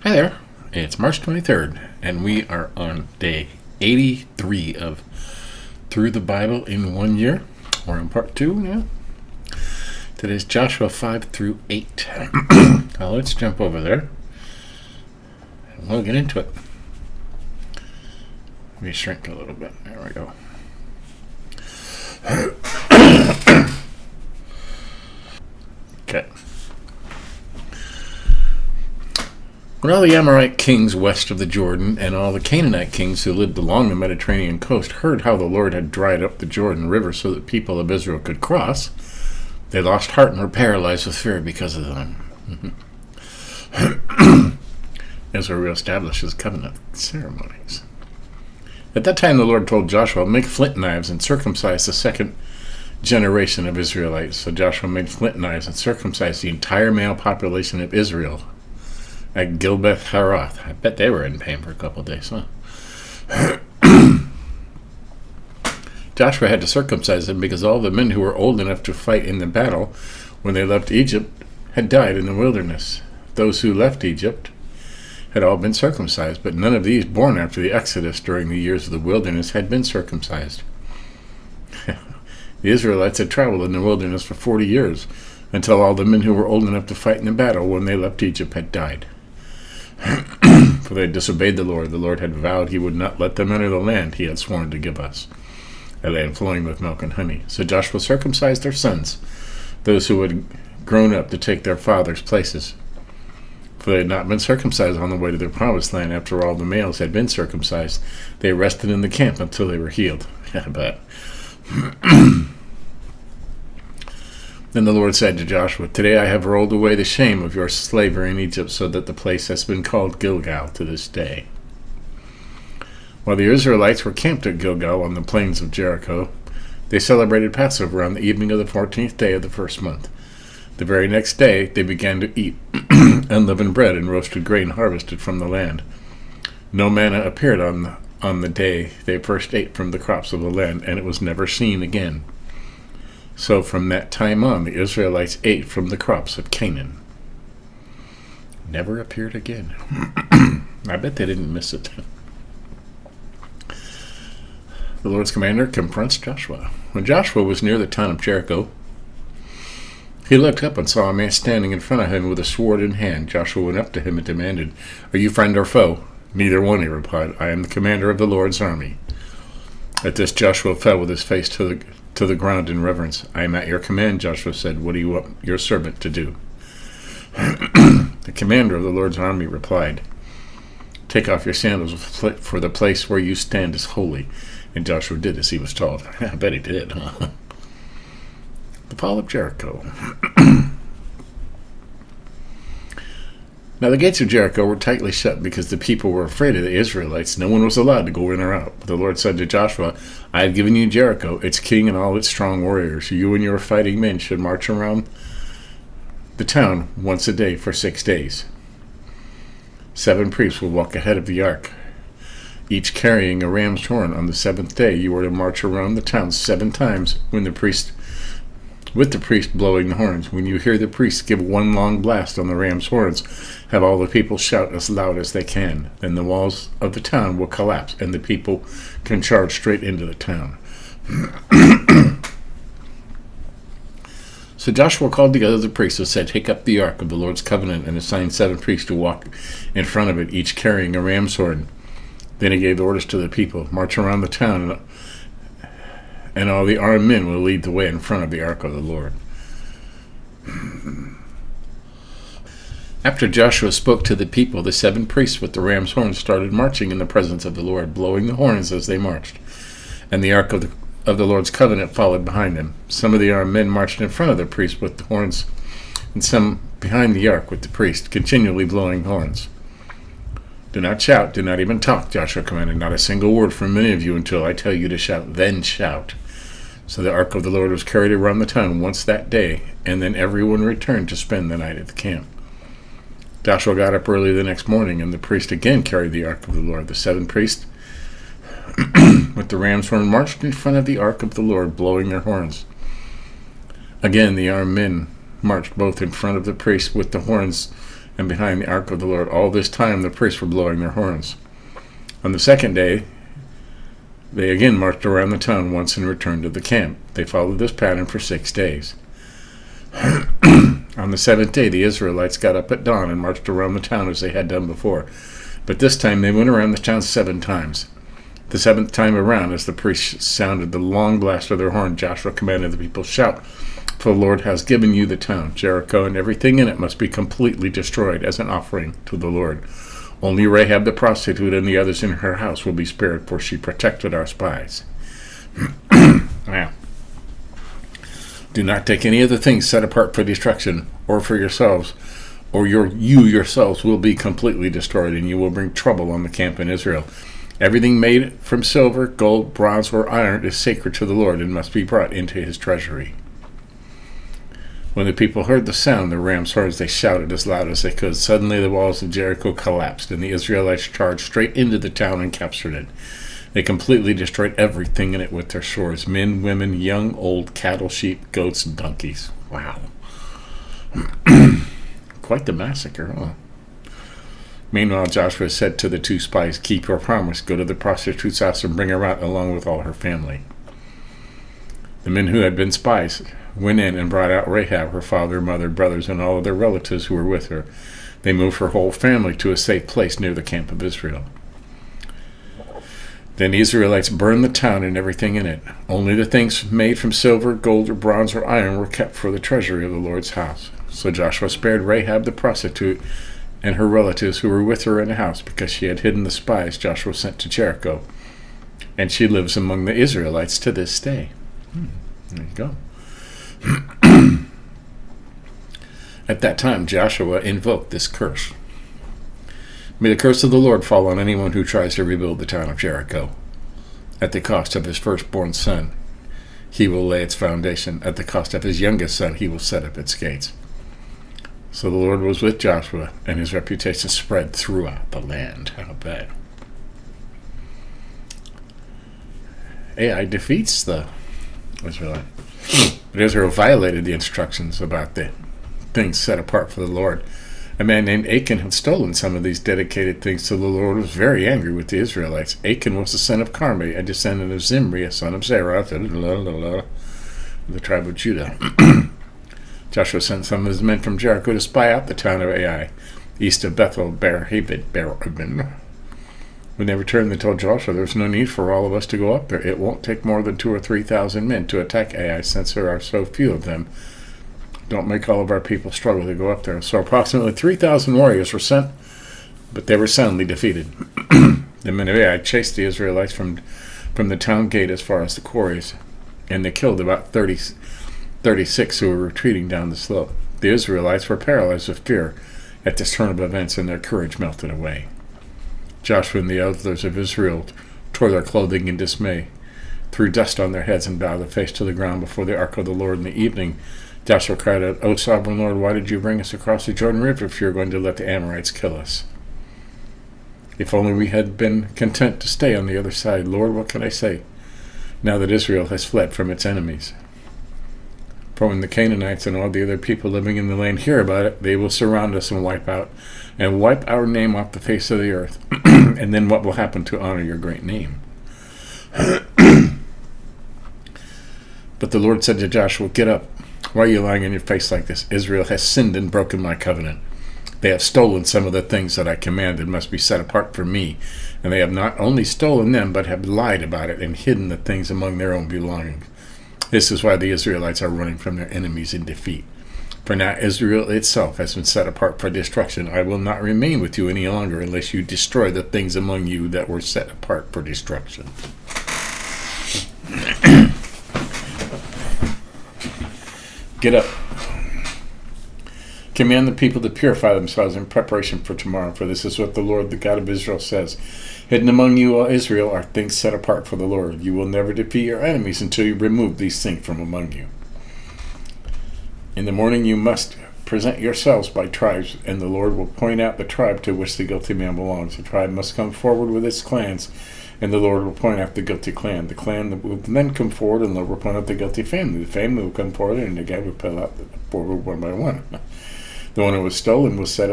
Hi there, it's March 23rd, and we are on day 83 of Through the Bible in 1 Year. We're on part 2 now. Today's Joshua 5 through 8. Now let's jump over there, and we'll get into it. Let me shrink a little bit. There we go. Okay. When all the Amorite kings west of the Jordan and all the Canaanite kings who lived along the Mediterranean coast heard how the Lord had dried up the Jordan River so that the people of Israel could cross, they lost heart and were paralyzed with fear because of them. Israel reestablishes covenant ceremonies. At that time the Lord told Joshua, make flint knives and circumcise the second generation of Israelites. So Joshua made flint knives and circumcised the entire male population of Israel at Gilbeth Haroth. I bet they were in pain for a couple of days, huh? Joshua had to circumcise them because all the men who were old enough to fight in the battle when they left Egypt had died in the wilderness. Those who left Egypt had all been circumcised, but none of these born after the Exodus during the years of the wilderness had been circumcised. The Israelites had traveled in the wilderness for 40 years, until all the men who were old enough to fight in the battle when they left Egypt had died. For they had disobeyed the Lord. The Lord had vowed he would not let them enter the land he had sworn to give us, a land flowing with milk and honey. So Joshua circumcised their sons, those who had grown up to take their father's places. For they had not been circumcised on the way to their promised land after all the males had been circumcised. They rested in the camp until they were healed. I bet. Then the Lord said to Joshua, today I have rolled away the shame of your slavery in Egypt, so that the place has been called Gilgal to this day. While the Israelites were camped at Gilgal on the plains of Jericho, they celebrated Passover on the evening of the 14th day of the first month. The very next day they began to eat unleavened bread and roasted grain harvested from the land. No manna appeared on the day they first ate from the crops of the land, and it was never seen again. So from that time on, the Israelites ate from the crops of Canaan. Never appeared again. I bet they didn't miss it. The Lord's commander confronts Joshua. When Joshua was near the town of Jericho, he looked up and saw a man standing in front of him with a sword in hand. Joshua went up to him and demanded, are you friend or foe? Neither one, he replied. I am the commander of the Lord's army. At this, Joshua fell with his face to the ground in reverence. I am at your command, Joshua said. What do you want your servant to do? The commander of the Lord's army replied, take off your sandals, for the place where you stand is holy. And Joshua did as he was told. I bet he did, huh? The fall of Jericho. Now the gates of Jericho were tightly shut because the people were afraid of the Israelites. No one was allowed to go in or out. But the Lord said to Joshua, I have given you Jericho, its king and all its strong warriors. You and your fighting men should march around the town once a day for 6 days. 7 priests will walk ahead of the ark, each carrying a ram's horn. On the 7th day you are to march around the town 7 times with the priest blowing the horns. When you hear the priest give one long blast on the ram's horns, have all the people shout as loud as they can. Then the walls of the town will collapse, and the people can charge straight into the town. So Joshua called together the priests and said, take up the ark of the Lord's covenant, and assigned 7 priests to walk in front of it, each carrying a ram's horn. Then he gave orders to the people, march around the town, and all the armed men will lead the way in front of the ark of the Lord. After Joshua spoke to the people, the 7 priests with the ram's horns started marching in the presence of the Lord, blowing the horns as they marched. And the ark of the Lord's covenant followed behind them. Some of the armed men marched in front of the priests with the horns, and some behind the ark with the priest, continually blowing horns. Do not shout, do not even talk, Joshua commanded. Not a single word from any of you until I tell you to shout. Then shout. So the ark of the Lord was carried around the town once that day, and then everyone returned to spend the night at the camp. Joshua got up early the next morning, and the priest again carried the ark of the Lord. The 7 priests with the ram's horn marched in front of the ark of the Lord, blowing their horns. Again the armed men marched both in front of the priests with the horns and behind the ark of the Lord. All this time the priests were blowing their horns. On the second day, they again marched around the town once and returned to the camp. They followed this pattern for 6 days. On the seventh day, the Israelites got up at dawn and marched around the town as they had done before. But this time they went around the town 7 times. The 7th time around, as the priests sounded the long blast of their horn, Joshua commanded the people, "Shout, for the Lord has given you the town. Jericho and everything in it must be completely destroyed as an offering to the Lord. Only Rahab the prostitute and the others in her house will be spared, for she protected our spies." Now, do not take any of the things set apart for destruction or for yourselves, or you yourselves will be completely destroyed, and you will bring trouble on the camp in Israel. Everything made from silver, gold, bronze, or iron is sacred to the Lord and must be brought into his treasury. When the people heard the sound, the ram's horns, they shouted as loud as they could. Suddenly the walls of Jericho collapsed, and the Israelites charged straight into the town and captured it. They completely destroyed everything in it with their swords: men, women, young, old, cattle, sheep, goats, and donkeys. Wow. Quite the massacre, huh? Meanwhile, Joshua said to the 2 spies, "Keep your promise. Go to the prostitute's house and bring her out along with all her family." The men who had been spies went in and brought out Rahab, her father, mother, brothers, and all of their relatives who were with her. They moved her whole family to a safe place near the camp of Israel. Then the Israelites burned the town and everything in it. Only the things made from silver, gold, or bronze, or iron were kept for the treasury of the Lord's house. So Joshua spared Rahab the prostitute and her relatives who were with her in the house, because she had hidden the spies Joshua sent to Jericho. And she lives among the Israelites to this day. There you go. At that time, Joshua invoked this curse. "May the curse of the Lord fall on anyone who tries to rebuild the town of Jericho. At the cost of his firstborn son, he will lay its foundation. At the cost of his youngest son, he will set up its gates." So the Lord was with Joshua, and his reputation spread throughout the land. How bad. Ai defeats the Israelites. But Israel violated the instructions about the things set apart for the Lord. A man named Achan had stolen some of these dedicated things, so the Lord was very angry with the Israelites. Achan was the son of Carmi, a descendant of Zimri, a son of Zerah, the tribe of Judah. Joshua sent some of his men from Jericho to spy out the town of Ai, east of Bethel, Berabin. When they returned, they told Joshua, "There's no need for all of us to go up there. It won't take more than 2,000 or 3,000 men to attack Ai, since there are so few of them. Don't make all of our people struggle to go up there." So approximately 3,000 warriors were sent, but they were soundly defeated. The men of Ai chased the Israelites from the town gate as far as the quarries, and they killed about 36 who were retreating down the slope. The Israelites were paralyzed with fear at this turn of events, and their courage melted away. Joshua and the elders of Israel tore their clothing in dismay, threw dust on their heads, and bowed their face to the ground before the ark of the Lord. In the evening, Joshua cried out, "O sovereign Lord, why did you bring us across the Jordan River if you are going to let the Amorites kill us? If only we had been content to stay on the other side. Lord, what can I say now that Israel has fled from its enemies? For when the Canaanites and all the other people living in the land hear about it, they will surround us and wipe our name off the face of the earth. And then what will happen to honor your great name?" But the Lord said to Joshua, "Get up. Why are you lying on your face like this? Israel has sinned and broken my covenant. They have stolen some of the things that I commanded must be set apart for me. And they have not only stolen them, but have lied about it and hidden the things among their own belongings. This is why the Israelites are running from their enemies in defeat. For now Israel itself has been set apart for destruction. I will not remain with you any longer unless you destroy the things among you that were set apart for destruction." Get up. Command the people to purify themselves in preparation for tomorrow, for this is what the Lord, the God of Israel, says. Hidden among you, O Israel, are things set apart for the Lord. You will never defeat your enemies until you remove these things from among you. In the morning you must present yourselves by tribes, and the Lord will point out the tribe to which the guilty man belongs. The tribe must come forward with its clans, and the Lord will point out the guilty clan. The clan will then come forward, and the Lord will point out the guilty family. The family will come forward, and again will point out forward one by one. The one who was stolen will set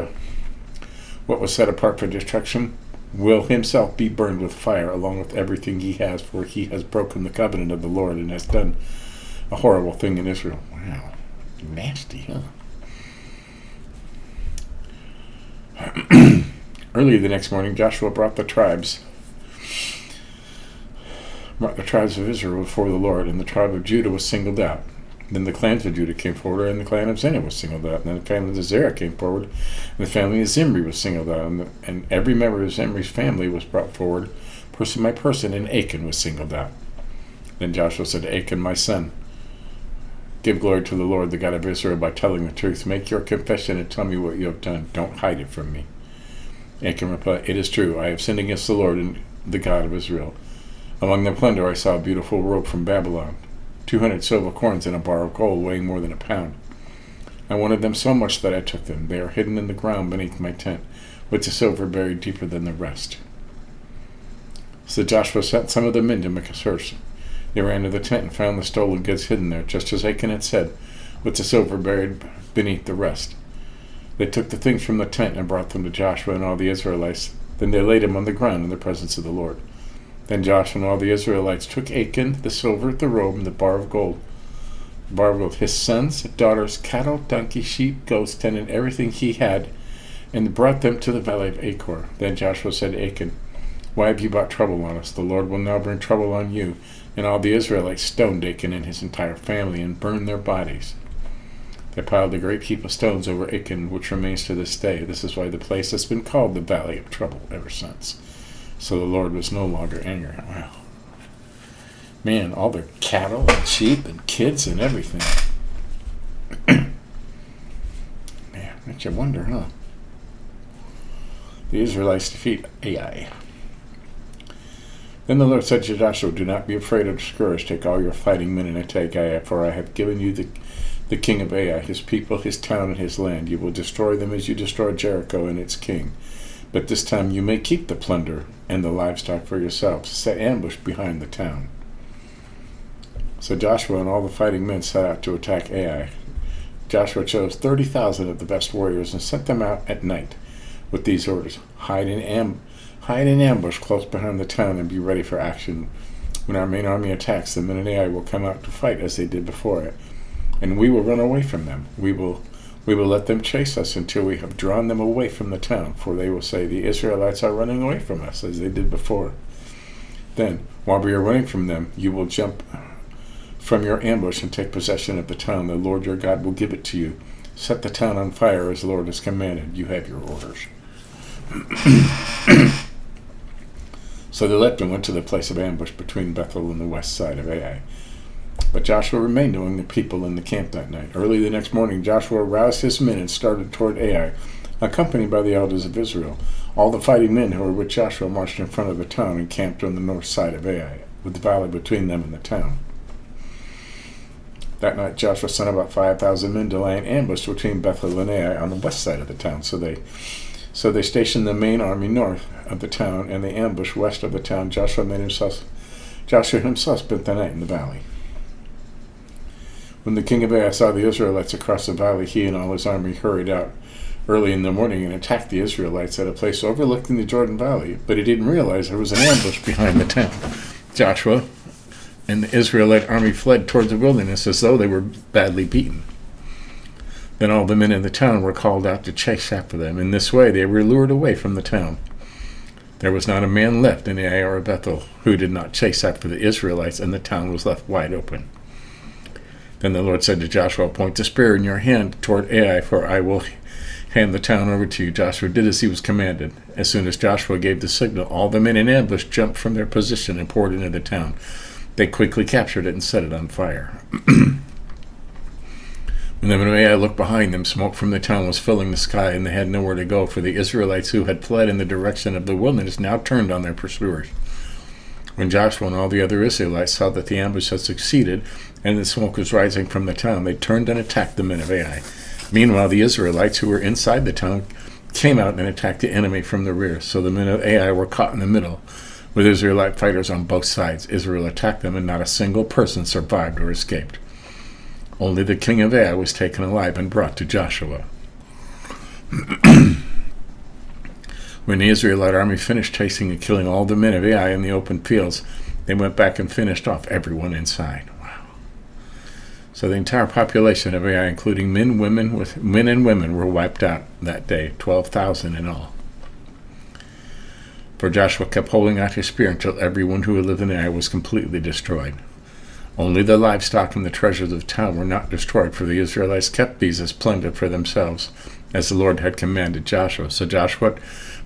What was set apart for destruction will himself be burned with fire, along with everything he has, for he has broken the covenant of the Lord and has done a horrible thing in Israel. Wow. Nasty, huh? Early the next morning, Joshua brought the tribes of Israel before the Lord, and the tribe of Judah was singled out. Then the clans of Judah came forward, and the clan of Zerah was singled out. And then the family of Zerah came forward, and the family of Zimri was singled out. And every member of Zimri's family was brought forward, person by person, and Achan was singled out. Then Joshua said to Achan, my son, give glory to the Lord, the God of Israel, by telling the truth. Make your confession and tell me what you have done. Don't hide it from me. Achan replied, it is true. I have sinned against the Lord and the God of Israel. Among the plunder I saw a beautiful robe from Babylon, 200 silver coins and a bar of gold weighing more than a pound. I wanted them so much that I took them. They are hidden in the ground beneath my tent, with the silver buried deeper than the rest. So Joshua sent some of the men to make a search. They ran to the tent and found the stolen goods hidden there, just as Achan had said, with the silver buried beneath the rest. They took the things from the tent and brought them to Joshua and all the Israelites. Then they laid them on the ground in the presence of the Lord. Then Joshua and all the Israelites took Achan, the silver, the robe, and the bar of gold. The bar of gold, his sons, daughters, cattle, donkey, sheep, goats, tent, and everything he had, and brought them to the valley of Achor. Then Joshua said to Achan, why have you brought trouble on us? The Lord will now bring trouble on you. And all the Israelites stoned Achan and his entire family and burned their bodies. They piled a great heap of stones over Achan, which remains to this day. This is why the place has been called the Valley of Trouble ever since. So the Lord was no longer angry. Wow. Man, all their cattle and sheep and kids and everything. Man, makes you wonder, huh? The Israelites defeat Ai. Then the Lord said to Joshua, do not be afraid or discouraged. Take all your fighting men and attack Ai, for I have given you the king of Ai, his people, his town, and his land. You will destroy them as you destroyed Jericho and its king. But this time you may keep the plunder and the livestock for yourselves. Set ambush behind the town. So Joshua and all the fighting men set out to attack Ai. Joshua chose 30,000 of the best warriors and sent them out at night with these orders. Hide in ambush close behind the town and be ready for action. When our main army attacks, the men of Ai will come out to fight as they did before it, and we will run away from them. We will let them chase us until we have drawn them away from the town, for they will say, the Israelites are running away from us, as they did before. Then, while we are running from them, you will jump from your ambush and take possession of the town. The Lord your God will give it to you. Set the town on fire as the Lord has commanded. You have your orders. So they left and went to the place of ambush between Bethel and the west side of Ai. But Joshua remained among the people in the camp that night. Early the next morning, Joshua roused his men and started toward Ai, accompanied by the elders of Israel. All the fighting men who were with Joshua marched in front of the town and camped on the north side of Ai, with the valley between them and the town. That night Joshua sent about 5,000 men to lie in ambush between Bethel and Ai on the west side of the town. So they stationed the main army north of the town and the ambush west of the town. Joshua himself spent the night in the valley. When the king of Ai saw the Israelites across the valley, he and all his army hurried out early in the morning and attacked the Israelites at a place overlooking the Jordan Valley, but he didn't realize there was an ambush behind the town. Joshua and the Israelite army fled toward the wilderness as though they were badly beaten. Then all the men in the town were called out to chase after them. In this way they were lured away from the town. There was not a man left in Ai or Bethel who did not chase after the Israelites, and the town was left wide open. Then the Lord said to Joshua, point the spear in your hand toward Ai, for I will hand the town over to you. Joshua did as he was commanded. As soon as Joshua gave the signal, all the men in ambush jumped from their position and poured into the town. They quickly captured it and set it on fire. When the men of Ai looked behind them, smoke from the town was filling the sky, and they had nowhere to go, for the Israelites who had fled in the direction of the wilderness now turned on their pursuers. When Joshua and all the other Israelites saw that the ambush had succeeded and the smoke was rising from the town, they turned and attacked the men of Ai. Meanwhile, the Israelites who were inside the town came out and attacked the enemy from the rear. So the men of Ai were caught in the middle, with Israelite fighters on both sides. Israel attacked them, and not a single person survived or escaped. Only the king of Ai was taken alive and brought to Joshua. When the Israelite army finished chasing and killing all the men of Ai in the open fields, they went back and finished off everyone inside. Wow. So the entire population of Ai, including men and women, were wiped out that day, 12,000 in all. For Joshua kept holding out his spear until everyone who lived in Ai was completely destroyed. Only the livestock and the treasures of the town were not destroyed, for the Israelites kept these as plunder for themselves, as the Lord had commanded Joshua. So Joshua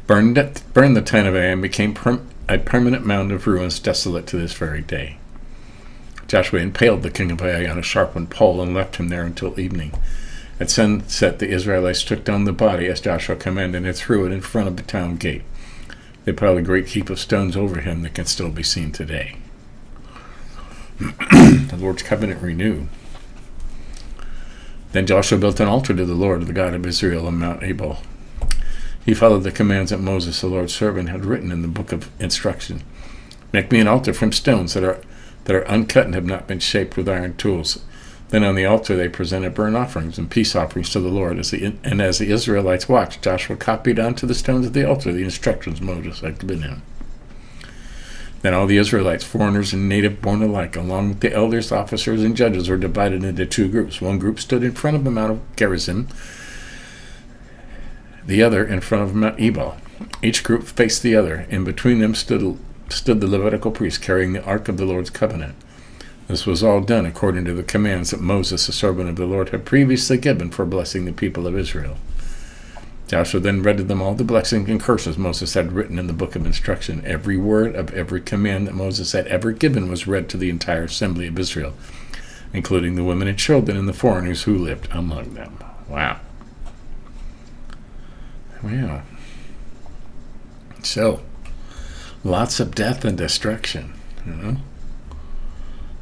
burned the tent of Ai and became a permanent mound of ruins, desolate to this very day. Joshua impaled the king of Ai on a sharpened pole and left him there until evening. At sunset, the Israelites took down the body as Joshua commanded and threw it in front of the town gate. They piled a great heap of stones over him that can still be seen today. The Lord's covenant renewed. Then Joshua built an altar to the Lord, the God of Israel, on Mount Ebal. He followed the commands that Moses, the Lord's servant, had written in the book of instruction. Make me an altar from stones that are uncut and have not been shaped with iron tools. Then on the altar they presented burnt offerings and peace offerings to the Lord. As the Israelites watched, Joshua copied onto the stones of the altar the instructions Moses had given him. Then all the Israelites, foreigners and native born alike, along with the elders, officers, and judges, were divided into two groups. One group stood in front of the Mount of Gerizim, the other in front of Mount Ebal. Each group faced the other. In between them stood the Levitical priest carrying the Ark of the Lord's covenant. This was all done according to the commands that Moses, the servant of the Lord, had previously given for blessing the people of Israel. Joshua then read to them all the blessings and curses Moses had written in the book of instruction. Every word of every command that Moses had ever given was read to the entire assembly of Israel, including the women and children and the foreigners who lived among them. Wow. Wow. So, lots of death and destruction, you know.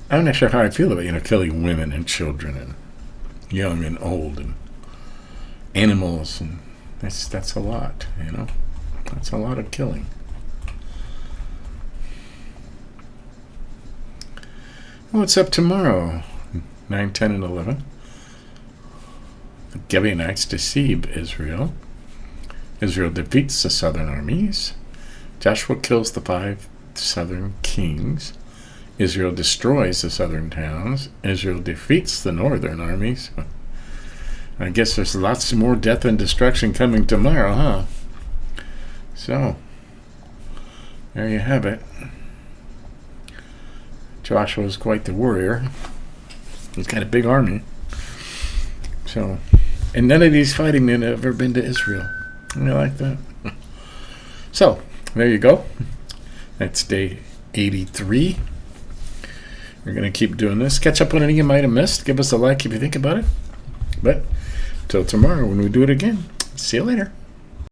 I'm not sure how I feel about, killing women and children and young and old and animals, and that's a lot, That's a lot of killing. What's up tomorrow? 9, 10, and 11. The Gibeonites deceive Israel. Israel defeats the southern armies. Joshua kills the 5 southern kings. Israel destroys the southern towns. Israel defeats the northern armies. I guess there's lots more death and destruction coming tomorrow, huh? So, there you have it. Joshua's quite the warrior. He's got a big army. So, and none of these fighting men have ever been to Israel. I like that. So, there you go. That's day 83. We're going to keep doing this. Catch up on anything you might have missed. Give us a like if you think about it. But, till tomorrow when we do it again. See you later.